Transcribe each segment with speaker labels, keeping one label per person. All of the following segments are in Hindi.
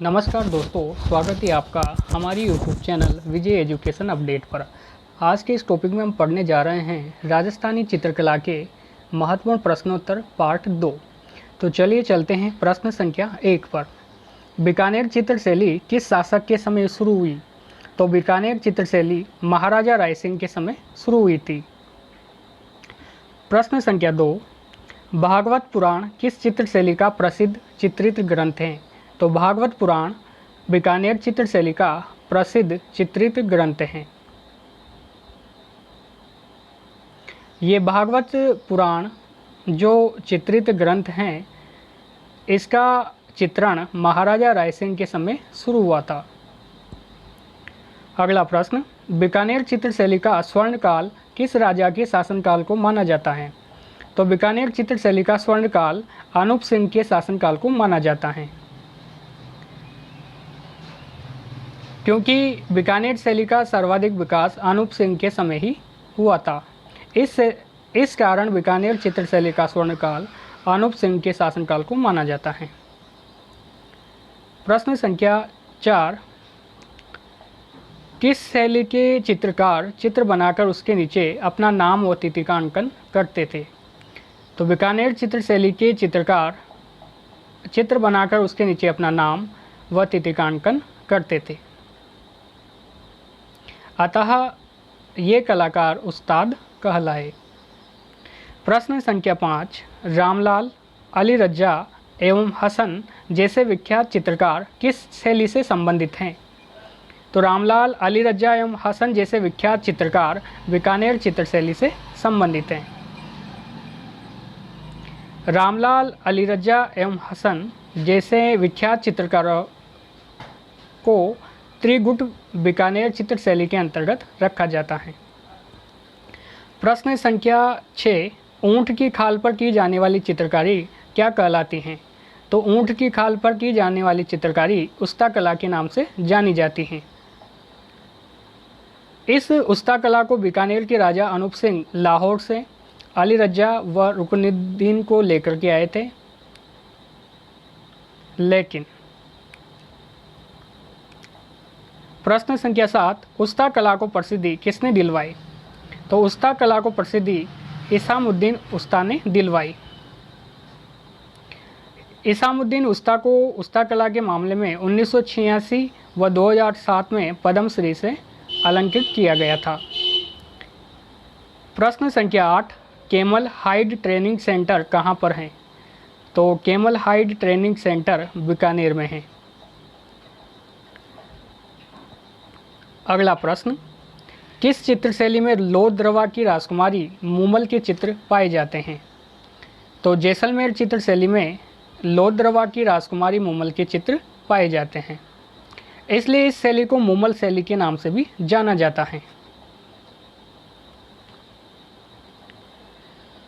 Speaker 1: नमस्कार दोस्तों, स्वागत है आपका हमारी यूट्यूब चैनल विजय एजुकेशन अपडेट पर। आज के इस टॉपिक में हम पढ़ने जा रहे हैं राजस्थानी चित्रकला के महत्वपूर्ण प्रश्नोत्तर पार्ट 2। तो चलिए चलते हैं प्रश्न संख्या 1 पर। बीकानेर चित्रशैली किस शासक के समय शुरू हुई? तो बीकानेर चित्रशैली महाराजा रायसिंह के समय शुरू हुई थी। प्रश्न संख्या 2, भागवत पुराण किस चित्रशैली का प्रसिद्ध चित्रित ग्रंथ है? तो भागवत पुराण बीकानेर चित्रशैली का प्रसिद्ध चित्रित ग्रंथ है। ये भागवत पुराण जो चित्रित ग्रंथ हैं, इसका चित्रण महाराजा रायसिंह के समय शुरू हुआ था। अगला प्रश्न, बीकानेर चित्रशैली का स्वर्णकाल किस राजा के शासनकाल को माना जाता है? तो बीकानेर चित्रशैली का स्वर्णकाल अनूप सिंह के शासनकाल को माना जाता है, क्योंकि बीकानेर शैली का सर्वाधिक विकास अनूप सिंह के समय ही हुआ था। इस कारण बीकानेर चित्रशैली का स्वर्णकाल अनूप सिंह के शासनकाल को माना जाता है। प्रश्न संख्या 4, किस शैली के चित्रकार चित्र बनाकर उसके नीचे अपना नाम व तिथि का अंकन करते थे? तो बीकानेर चित्रशैली के चित्रकार चित्र बनाकर उसके नीचे अपना नाम व तिथि का अंकन करते थे, अतः ये कलाकार उस्ताद कहलाए। प्रश्न संख्या 5, रामलाल, अली रज्जा एवं हसन जैसे विख्यात चित्रकार किस शैली से संबंधित हैं? तो रामलाल, अली रज्जा एवं हसन जैसे विख्यात चित्रकार बीकानेर चित्रशैली से संबंधित हैं। रामलाल, अली रज्जा एवं हसन जैसे विख्यात चित्रकारों को त्रिगुट बीकानेर चित्रशैली के अंतर्गत रखा जाता है। प्रश्न संख्या 6, ऊंट की खाल पर की जाने वाली चित्रकारी क्या कहलाती है? तो ऊंट की खाल पर की जाने वाली चित्रकारी उस्ता कला के नाम से जानी जाती है। इस उस्ता कला को बीकानेर के राजा अनूप सिंह लाहौर से अली रज्जा व रुकनुद्दीन को लेकर के आए थे, लेकिन प्रश्न संख्या 7, उस्ता कला को प्रसिद्धि किसने दिलवाई? तो उस्ता कला को प्रसिद्धि इसामुद्दीन उस्ता ने दिलवाई। इसामुद्दीन उस्ता को उस्ता कला के मामले में 1986 व 2007 में पद्मश्री से अलंकृत किया गया था। प्रश्न संख्या 8, कैमल हाइड ट्रेनिंग सेंटर कहाँ पर है? तो camel hide training centre Bikaner में है। अगला प्रश्न, किस चित्रशैली में लोहद्रवा की राजकुमारी मूमल के चित्र पाए जाते हैं? तो जैसलमेर चित्रशैली में लोहद्रवा की राजकुमारी मूमल के चित्र पाए जाते हैं, इसलिए इस शैली को मूमल शैली के नाम से भी जाना जाता है।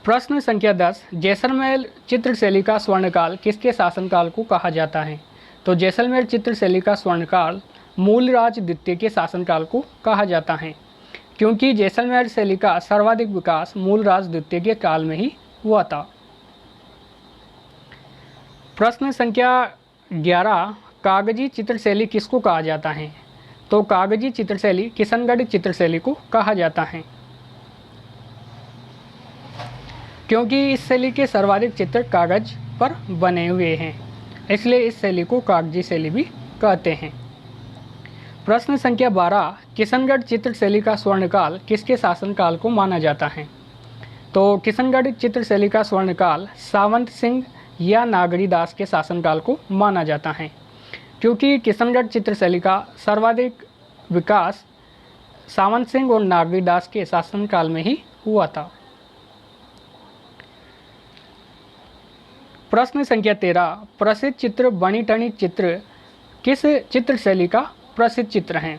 Speaker 1: प्रश्न संख्या 10, जैसलमेर चित्रशैली का स्वर्णकाल किसके शासनकाल को कहा जाता है? तो जैसलमेर चित्रशैली का स्वर्णकाल मूलराज द्वितीय के शासनकाल को कहा जाता है, क्योंकि जैसलमेर शैली का सर्वाधिक विकास मूलराज द्वितीय के काल में ही हुआ था। प्रश्न संख्या 11, कागजी चित्रशैली किसको कहा जाता है? तो कागजी चित्रशैली किशनगढ़ चित्रशैली को कहा जाता है, क्योंकि इस शैली के सर्वाधिक चित्र कागज पर बने हुए हैं, इसलिए इस शैली को कागजी शैली भी कहते हैं। प्रश्न संख्या 12, किशनगढ़ चित्रशैली का स्वर्णकाल किसके शासनकाल को माना जाता है? तो किशनगढ़ चित्रशैली का स्वर्णकाल सावंत सिंह या नागरीदास के शासनकाल को माना जाता है, क्योंकि किशनगढ़ चित्रशैली का सर्वाधिक विकास सावंत सिंह और नागरीदास के शासनकाल में ही हुआ था। प्रश्न संख्या 13, प्रसिद्ध चित्र बनी टनी चित्र किस चित्रशैली का प्रसिद्ध चित्र हैं?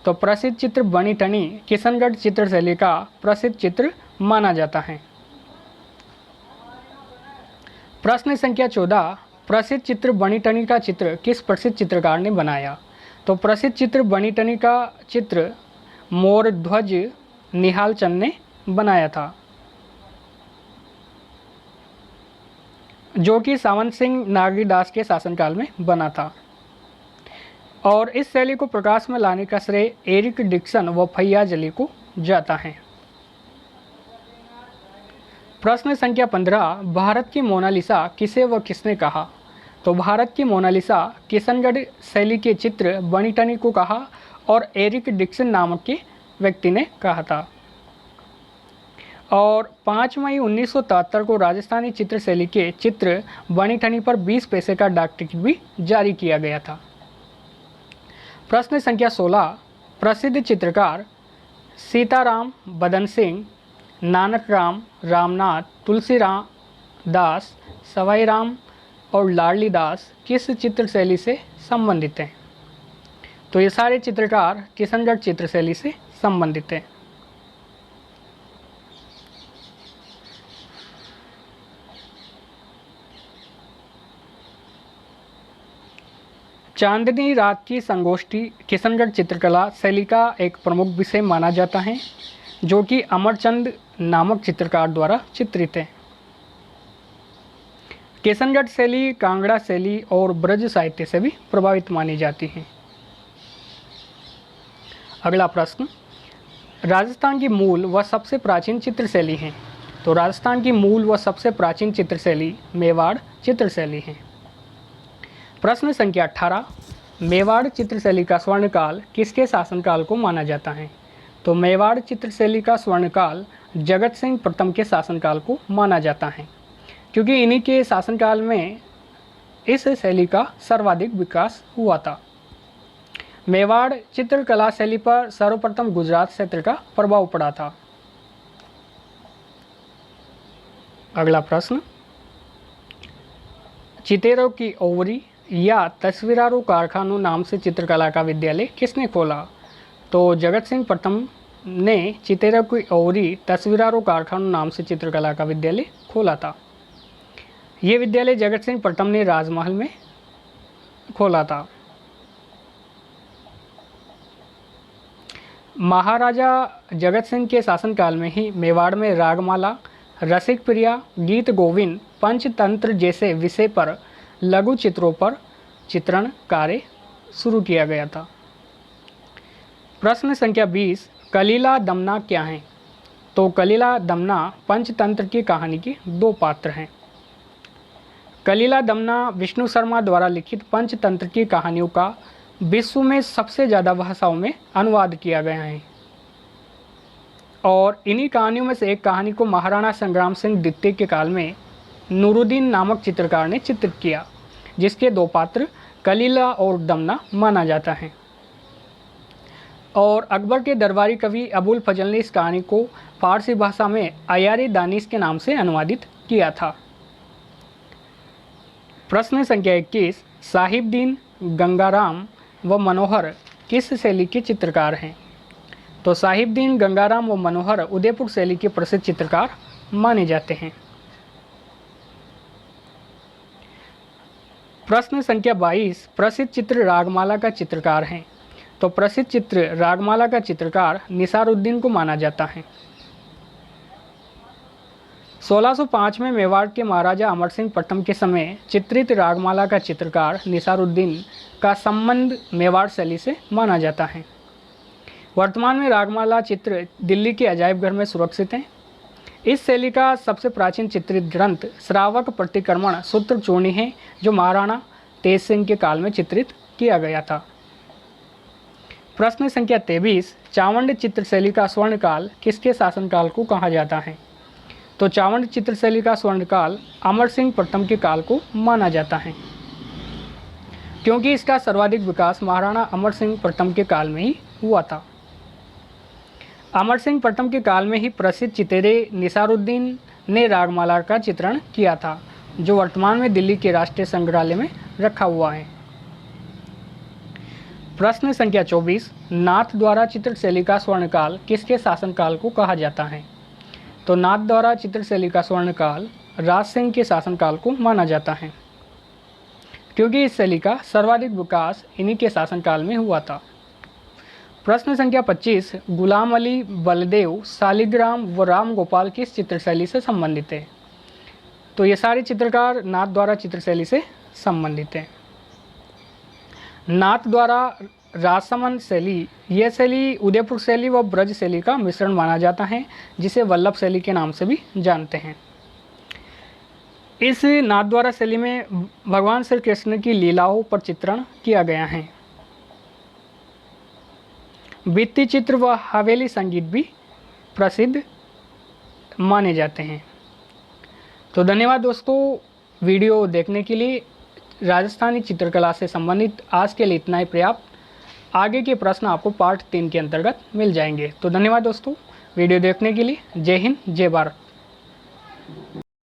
Speaker 1: तो प्रसिद्ध चित्र बनी टनी किशनगढ़ चित्रशैली का प्रसिद्ध चित्र माना जाता है। प्रश्न संख्या 14, प्रसिद्ध चित्र बनी टनी का चित्र किस प्रसिद्ध चित्रकार ने बनाया? तो प्रसिद्ध चित्र बनी टनी का चित्र मोर ध्वज निहाल चंद ने बनाया था, जो कि सावंत सिंह नागरीदास के शासनकाल में बना था। और इस शैली को प्रकाश में लाने का श्रेय एरिक डिक्सन व फैयाज अली को जाता है। प्रश्न संख्या 15, भारत की मोनालिसा किसे व किसने कहा? तो भारत की मोनालिसा किशनगढ़ शैली के चित्र बनीटनी को कहा और एरिक डिक्सन नामक के व्यक्ति ने कहा था। और 5 मई 1973 को राजस्थानी चित्र शैली के चित्र बनीटनी पर 20 पैसे का डाक टिकट भी जारी किया गया था। प्रश्न संख्या 16, प्रसिद्ध चित्रकार सीताराम बदन सिंह, नानक राम, रामनाथ, तुलसीराम दास, सवाई राम और लाडली दास किस चित्र शैली से संबंधित हैं? तो ये सारे चित्रकार किशनगढ़ चित्र शैली से संबंधित हैं। चांदनी रात की संगोष्ठी किशनगढ़ चित्रकला शैली का एक प्रमुख विषय माना जाता है, जो कि अमरचंद नामक चित्रकार द्वारा चित्रित है। किशनगढ़ शैली कांगड़ा शैली और ब्रज साहित्य से भी प्रभावित मानी जाती है। अगला प्रश्न, राजस्थान की मूल व सबसे प्राचीन चित्र शैली है? तो राजस्थान की मूल व सबसे प्राचीन चित्र शैली मेवाड़ चित्र शैली है। प्रश्न संख्या 18, मेवाड़ चित्र शैली का स्वर्णकाल किसके शासनकाल को माना जाता है? तो मेवाड़ चित्र शैली का स्वर्णकाल जगत सिंह प्रथम के शासनकाल को माना जाता है, क्योंकि इन्हीं के शासनकाल में इस शैली का सर्वाधिक विकास हुआ था। मेवाड़ चित्रकला शैली पर सर्वप्रथम गुजरात क्षेत्र का प्रभाव पड़ा था। अगला प्रश्न, चितेरों की ओवरी या तस्वीरारू कारखानों नाम से चित्रकला का विद्यालय किसने खोला? तो जगत सिंह प्रथम ने चितेरों की ओवरी तस्वीरारू कारखानों नाम से चित्रकला का विद्यालय खोला था। ये विद्यालय जगत सिंह प्रथम ने राजमहल में खोला था। महाराजा जगत सिंह के शासनकाल में ही मेवाड़ में रागमाला, रसिक प्रिया, गीत गोविंद, पंचतंत्र जैसे विषय पर लघु चित्रों पर चित्रण कार्य शुरू किया गया था। प्रश्न संख्या 20, कलीला दमना क्या है? तो कलीला दमना पंचतंत्र की कहानी के 2 पात्र हैं। कलीला दमना विष्णु शर्मा द्वारा लिखित पंचतंत्र की कहानियों का विश्व में सबसे ज़्यादा भाषाओं में अनुवाद किया गया है, और इन्हीं कहानियों में से एक कहानी को महाराणा संग्राम सिंह द्वितीय के काल में नूरुद्दीन नामक चित्रकार ने चित्रित किया, जिसके 2 पात्र कलीला और दमना माना जाता है। और अकबर के दरबारी कवि अबुल फजल ने इस कहानी को फारसी भाषा में अयारी दानिश के नाम से अनुवादित किया था। प्रश्न संख्या 21, साहिबदीन, गंगाराम व मनोहर किस शैली के चित्रकार हैं? तो साहिबदीन, गंगाराम व मनोहर उदयपुर शैली के प्रसिद्ध चित्रकार माने जाते हैं। प्रश्न संख्या 22, प्रसिद्ध चित्र रागमाला का चित्रकार हैं? तो प्रसिद्ध चित्र रागमाला का चित्रकार निसारुद्दीन को माना जाता है। 1605 में मेवाड़ के महाराजा अमर सिंह प्रथम के समय चित्रित रागमाला का चित्रकार निसारुद्दीन का संबंध मेवाड़ शैली से माना जाता है। वर्तमान में रागमाला चित्र दिल्ली के अजायब घर में सुरक्षित हैं। इस शैली का सबसे प्राचीन चित्रित ग्रंथ श्रावक प्रतिक्रमण सूत्र चूर्णी है, जो महाराणा तेज सिंह के काल में चित्रित किया गया था। प्रश्न संख्या 23, चावंड चित्र शैली का स्वर्णकाल किसके शासनकाल को कहा जाता है? तो चावंड चित्र शैली का स्वर्णकाल अमर सिंह प्रथम के काल को माना जाता है, क्योंकि इसका सर्वाधिक विकास महाराणा अमर सिंह प्रथम के काल में ही हुआ था। अमर सिंह प्रथम के काल में ही प्रसिद्ध चितेरे निसारुद्दीन ने रागमाला का चित्रण किया था, जो वर्तमान में दिल्ली के राष्ट्रीय संग्रहालय में रखा हुआ है। प्रश्न संख्या 24, नाथ द्वारा चित्र शैली का स्वर्णकाल किसके शासनकाल को कहा जाता है? तो नाथ द्वारा चित्र शैली का स्वर्णकाल राज सिंह के शासनकाल को माना जाता है, क्योंकि इस शैली का सर्वाधिक विकास इन्हीं के शासनकाल में हुआ था। प्रश्न संख्या 25, गुलाम अली, बलदेव, शालिग्राम व राम गोपाल किस चित्र शैली से संबंधित है? तो ये सारे चित्रकार नाथ द्वारा चित्र शैली से संबंधित हैं। नाथ द्वारा राजसमंद शैली, यह शैली उदयपुर शैली व ब्रज शैली का मिश्रण माना जाता है, जिसे वल्लभ शैली के नाम से भी जानते हैं। इस नाथ द्वारा शैली में भगवान श्री कृष्ण की लीलाओं पर चित्रण किया गया है। भित्ति चित्र व हवेली संगीत भी प्रसिद्ध माने जाते हैं। तो धन्यवाद दोस्तों, वीडियो देखने के लिए। राजस्थानी चित्रकला से संबंधित आज के लिए इतना ही पर्याप्त। आगे के प्रश्न आपको पार्ट 3 के अंतर्गत मिल जाएंगे। तो धन्यवाद दोस्तों, वीडियो देखने के लिए। जय हिंद, जय भारत।